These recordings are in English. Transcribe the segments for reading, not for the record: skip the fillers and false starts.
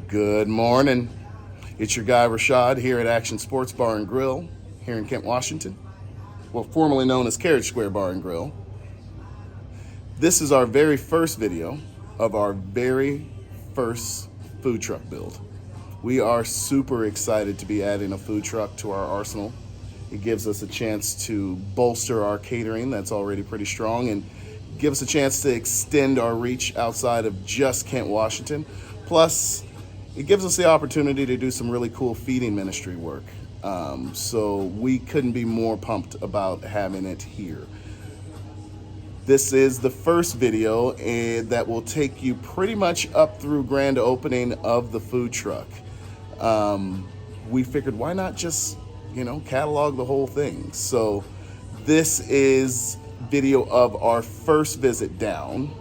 Good morning. It's your guy Rashad here at Action Sports Bar and Grill here in Kent, Washington. Well, formerly known as Carriage Square Bar and Grill. This is our very first video of our very first food truck build. We are super excited to be adding a food truck to our arsenal. It gives us a chance to bolster our catering that's already pretty strong and give us a chance to extend our reach outside of just Kent, Washington. Plus, it gives us the opportunity to do some really cool feeding ministry work. So we couldn't be more pumped about having it here. This is the first video that will take you pretty much up through grand opening of the food truck. We figured, why not just, catalog the whole thing? So this is video of our first visit down.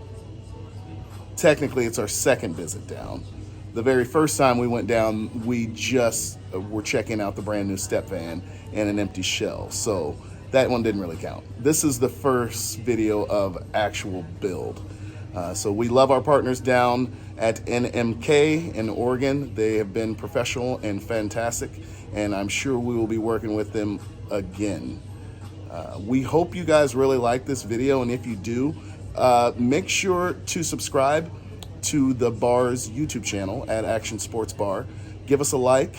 Technically, it's our second visit down. The very first time we went down, we just were checking out the brand new step van and an empty shell. So that one didn't really count. This is the first video of actual build. So we love our partners down at NMK in Oregon. They have been professional and fantastic, and I'm sure we will be working with them again. We hope you guys really like this video, and if you do, make sure to subscribe to the bar's YouTube channel at Action Sports Bar. Give us a like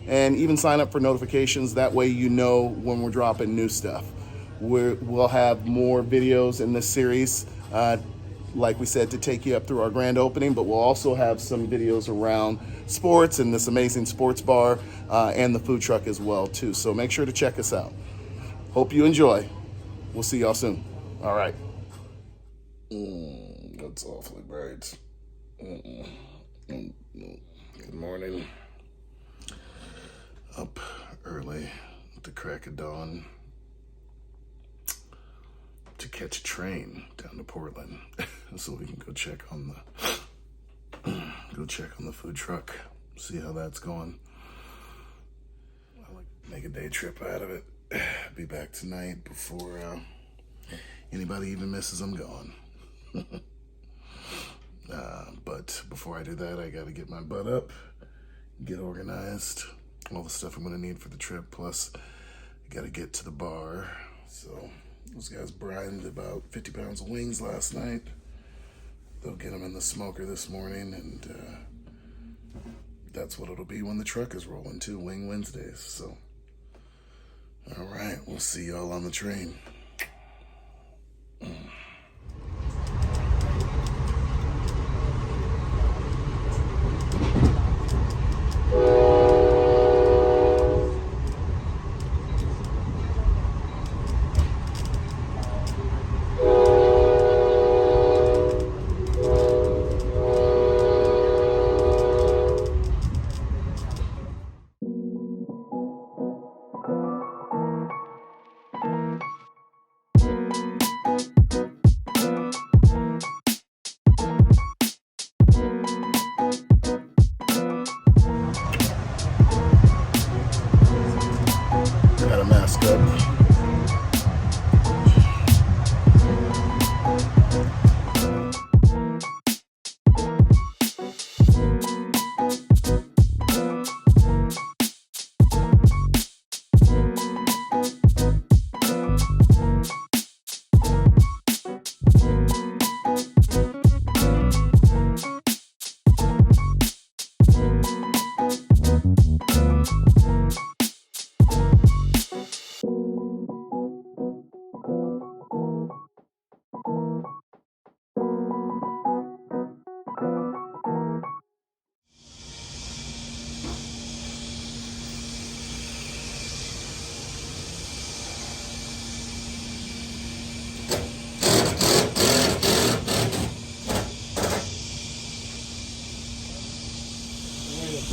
and even sign up for notifications. That way you know when we're dropping new stuff. We'll have more videos in this series, like we said, to take you up through our grand opening, but we'll also have some videos around sports and this amazing sports bar and the food truck as well too. So make sure to check us out. Hope you enjoy. We'll see y'all soon. All right. That's awfully bright. Good morning. Up early at the crack of dawn to catch a train down to Portland so we can go check on the food truck, see how that's going. I like to make a day trip out of it. Be back tonight before anybody even misses I'm gone. But before I do that, I gotta get my butt up, get organized, all the stuff I'm gonna need for the trip, plus I gotta get to the bar. So those guys brined about 50 pounds of wings last night. They'll get them in the smoker this morning, and that's what it'll be when the truck is rolling too, Wing Wednesdays. So, all right, we'll see y'all on the train. Got a mask up.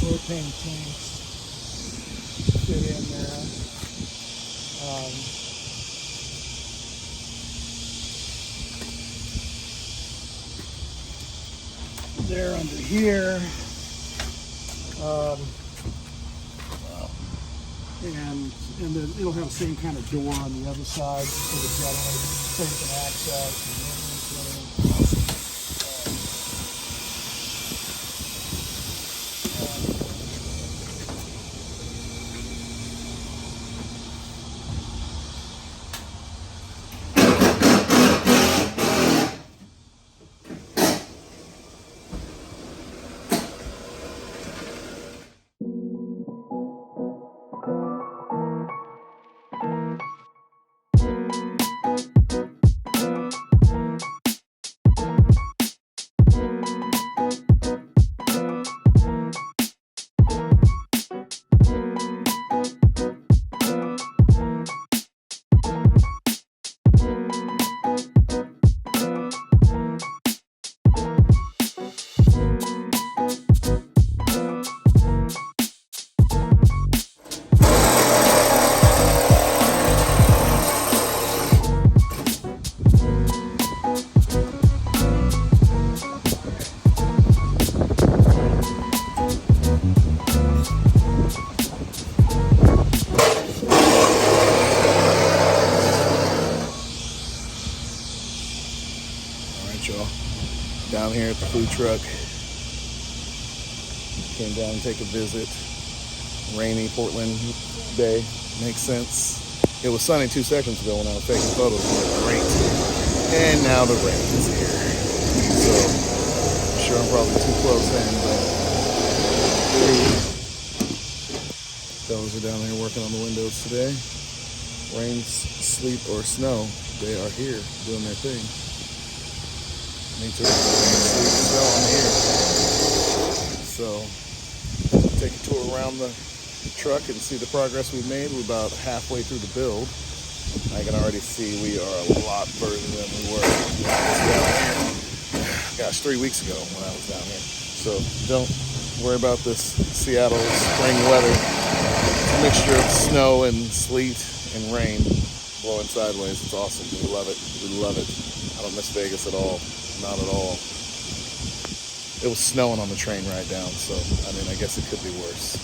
Propane tanks fit in there. They're under here, and then it'll have the same kind of door on the other side for the generator, so you can access. here at the food truck. Came down to take a visit. Rainy Portland day. Makes sense. It was sunny 2 seconds ago when I was taking photos. It was great. And now the rain is here. So, I'm sure I'm probably too close in, but fellas are down there working on the windows today. Rain, sleet, or snow, they are here doing their thing. Me too. Rain, sleet, snow, I'm here. So, take a tour around the truck and see the progress we've made. We're about halfway through the build. I can already see we are a lot further than we were when I was down here. Gosh, 3 weeks ago when I was down here. So don't worry about this Seattle spring weather. It's a mixture of snow and sleet and rain blowing sideways. It's awesome. We love it. We love it. I don't miss Vegas at all. Not at all. It was snowing on the train ride down, so I mean, I guess it could be worse.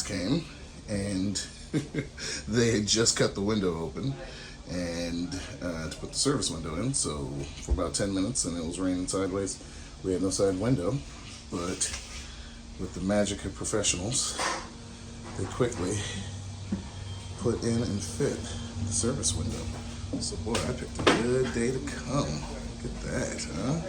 Came and they had just cut the window open and to put the service window in, so for about 10 minutes, and it was raining sideways. We had no side window, but with the magic of professionals, they quickly put in and fit the service window. So boy, I picked a good day to come. Look at that, huh?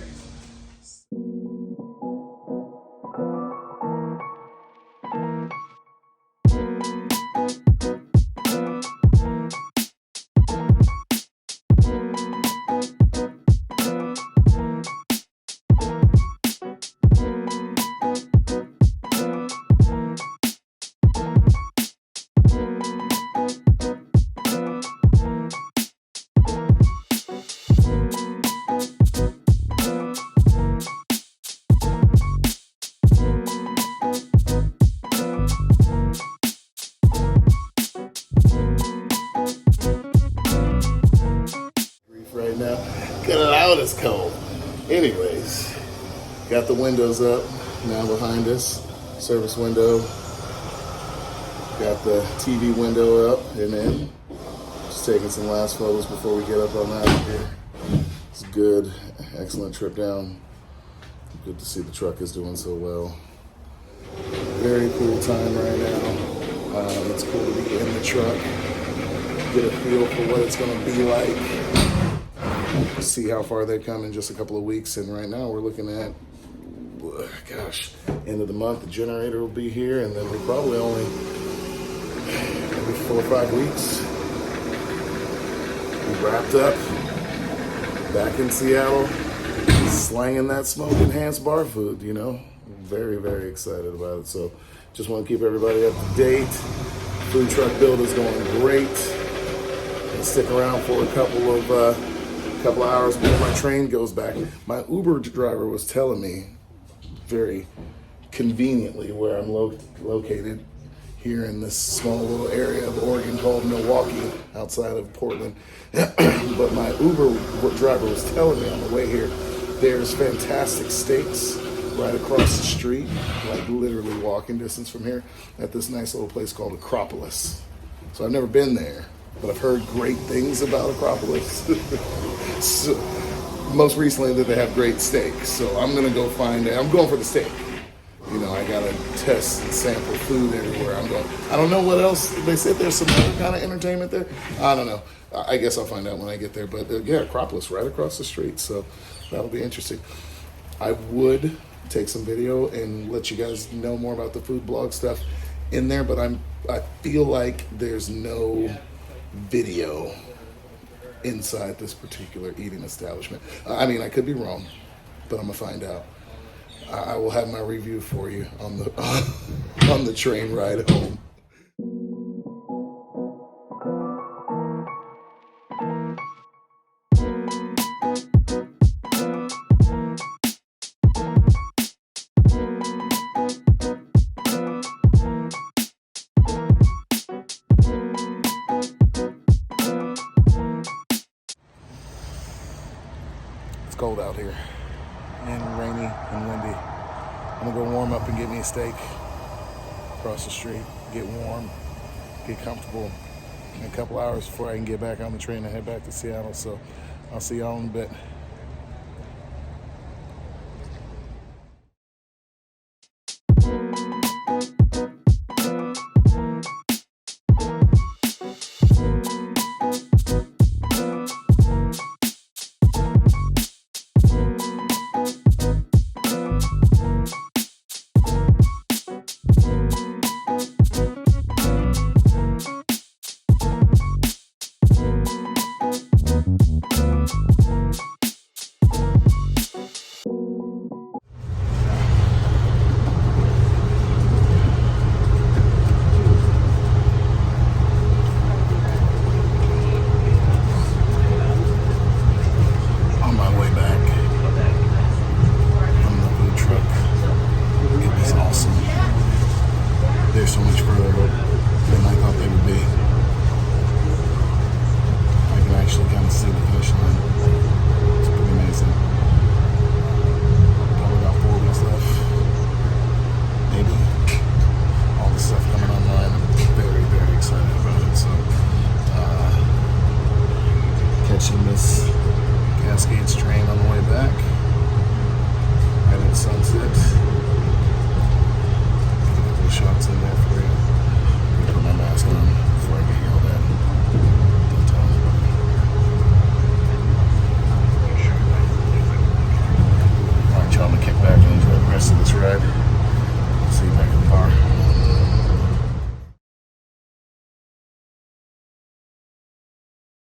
Right now, get it out, it's cold. Anyways, got the windows up now behind us, service window, got the TV window up and in. Just taking some last photos before we get up on out of here. It's good, excellent trip down. Good to see the truck is doing so well. Very cool time right now. It's cool to be in the truck, get a feel for what it's gonna be like. See how far they've come in just a couple of weeks, and right now we're looking at, gosh, end of the month the generator will be here, and then we're probably only maybe 4 or 5 weeks. We wrapped up, back in Seattle, slanging that smoke-enhanced bar food, you know. Very, very excited about it. So just want to keep everybody up to date. Food truck build is going great. And stick around for a couple of hours before my train goes back. My Uber driver was telling me very conveniently where I'm located here in this small little area of Oregon called Milwaukee, outside of Portland. But my Uber driver was telling me on the way here, there's fantastic steaks right across the street, like literally walking distance from here, at this nice little place called Acropolis. So I've never been there, but I've heard great things about Acropolis. So, most recently that they have great steak. So I'm gonna go find it. I'm going for the steak. You know, I gotta test and sample food everywhere I'm going. I don't know what else. They said there's some other kind of entertainment there. I don't know. I guess I'll find out when I get there. But yeah, Acropolis right across the street. So that'll be interesting. I would take some video and let you guys know more about the food blog stuff in there, but I feel like there's no video inside this particular eating establishment. I mean, I could be wrong, but I'm gonna find out. I will have my review for you on the on the train ride home. It's cold out here and rainy and windy. I'm gonna go warm up and get me a steak across the street, get warm, get comfortable in a couple hours before I can get back on the train and head back to Seattle. So I'll see y'all in a bit.